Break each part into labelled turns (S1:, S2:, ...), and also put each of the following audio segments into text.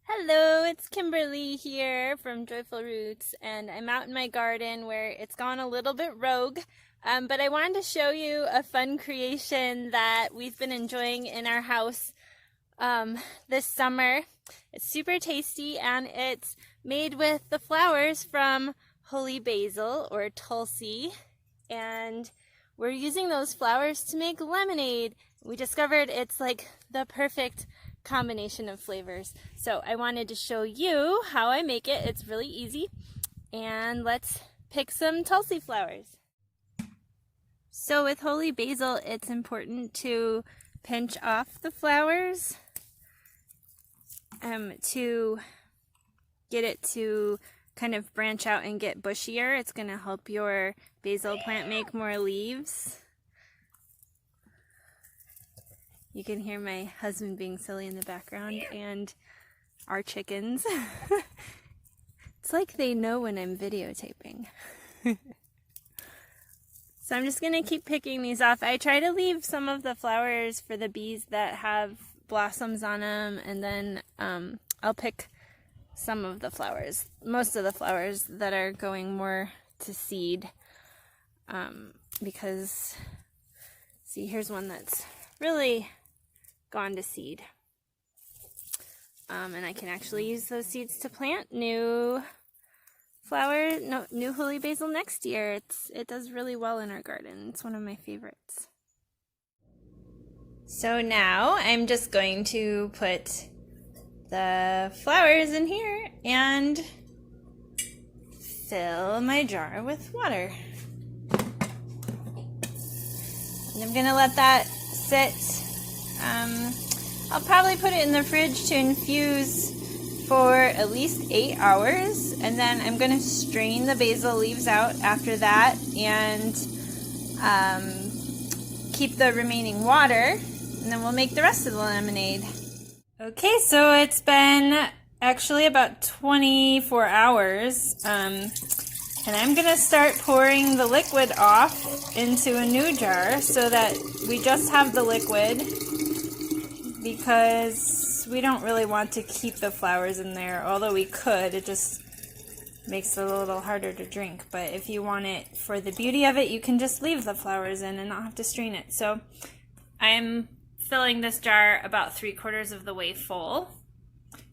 S1: Hello, it's Kimberly here from Joyful Roots, and I'm out in my garden where it's gone a little bit rogue, but I wanted to show you a fun creation that we've been enjoying in our house this summer. It's super tasty, and it's made with the flowers from Holy Basil or Tulsi, and we're using those flowers to make lemonade. We discovered it's like the perfect combination of flavors. So I wanted to show you how I make it. It's really easy. And let's pick some Tulsi flowers. So with Holy Basil, it's important to pinch off the flowers to get it to kind of branch out and get bushier. It's going to help your basil plant make more leaves. You can hear my husband being silly in the background and our chickens. It's like they know when I'm videotaping. So I'm just going to keep picking these off. I try to leave some of the flowers for the bees that have blossoms on them, and then I'll pick some of the flowers, most of the flowers that are going more to seed, because, see, here's one that's really gone to seed. And I can actually use those seeds to plant new new Holy Basil next year. It does really well in our garden. It's one of my favorites. So now I'm just going to put the flowers in here and fill my jar with water. And I'm gonna let that sit. I'll probably put it in the fridge to infuse for at least 8 hours, and then I'm going to strain the basil leaves out after that and keep the remaining water, and then we'll make the rest of the lemonade. Okay, so it's been actually about 24 hours, and I'm going to start pouring the liquid off into a new jar so that we just have the liquid, because we don't really want to keep the flowers in there, although we could. It just makes it a little harder to drink. But if you want it for the beauty of it, you can just leave the flowers in and not have to strain it. So I'm filling this jar about 3/4 of the way full.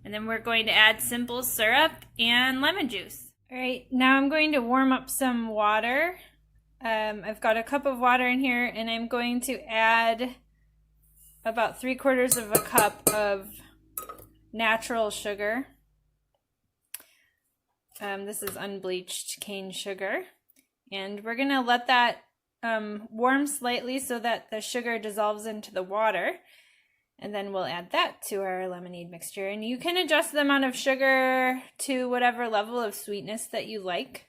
S1: And then we're going to add simple syrup and lemon juice. All right, now I'm going to warm up some water. I've got a cup of water in here, and I'm going to add about 3/4 of a cup of natural sugar. This is unbleached cane sugar. And we're going to let that warm slightly so that the sugar dissolves into the water. And then we'll add that to our lemonade mixture. And you can adjust the amount of sugar to whatever level of sweetness that you like.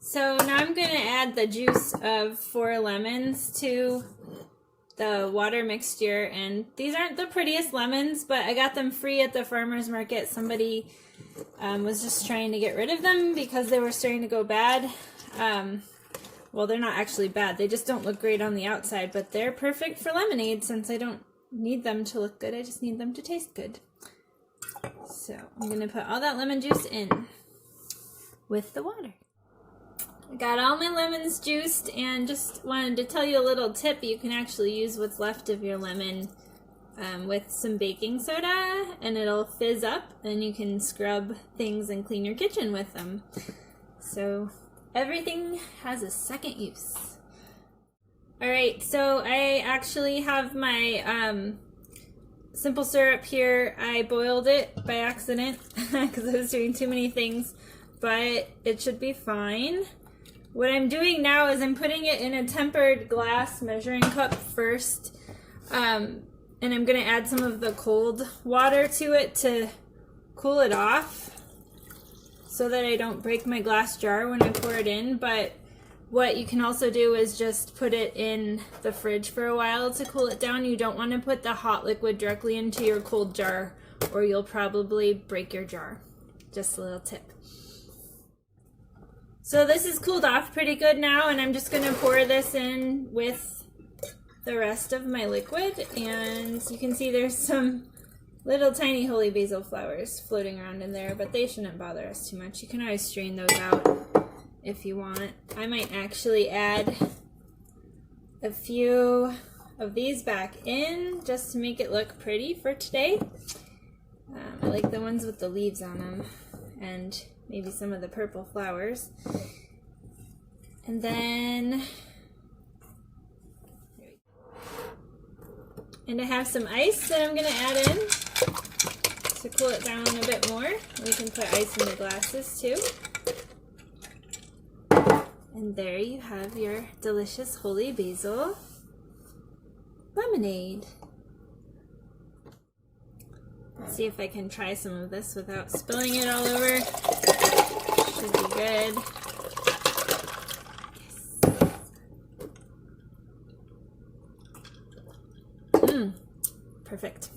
S1: So now I'm going to add the juice of 4 lemons to the water mixture, and these aren't the prettiest lemons, but I got them free at the farmer's market. Somebody was just trying to get rid of them because they were starting to go bad. Well, they're not actually bad, they just don't look great on the outside, but they're perfect for lemonade since I don't need them to look good, I just need them to taste good. So I'm going to put all that lemon juice in with the water. I got all my lemons juiced, and just wanted to tell you a little tip. You can actually use what's left of your lemon with some baking soda, and it'll fizz up, and you can scrub things and clean your kitchen with them. So everything has a second use. Alright, so I actually have my simple syrup here. I boiled it by accident because I was doing too many things, but it should be fine. What I'm doing now is I'm putting it in a tempered glass measuring cup first, and I'm going to add some of the cold water to it to cool it off so that I don't break my glass jar when I pour it in. But what you can also do is just put it in the fridge for a while to cool it down. You don't want to put the hot liquid directly into your cold jar, or you'll probably break your jar. Just a little tip. So this is cooled off pretty good now, and I'm just going to pour this in with the rest of my liquid. And you can see there's some little tiny holy basil flowers floating around in there, but they shouldn't bother us too much. You can always strain those out if you want. I might actually add a few of these back in just to make it look pretty for today. I like the ones with the leaves on them and maybe some of the purple flowers. And then I have some ice that I'm going to add in to cool it down a bit more. We can put ice in the glasses too. And there you have your delicious holy basil lemonade. Let's see if I can try some of this without spilling it all over. Should be good. Yes. Perfect.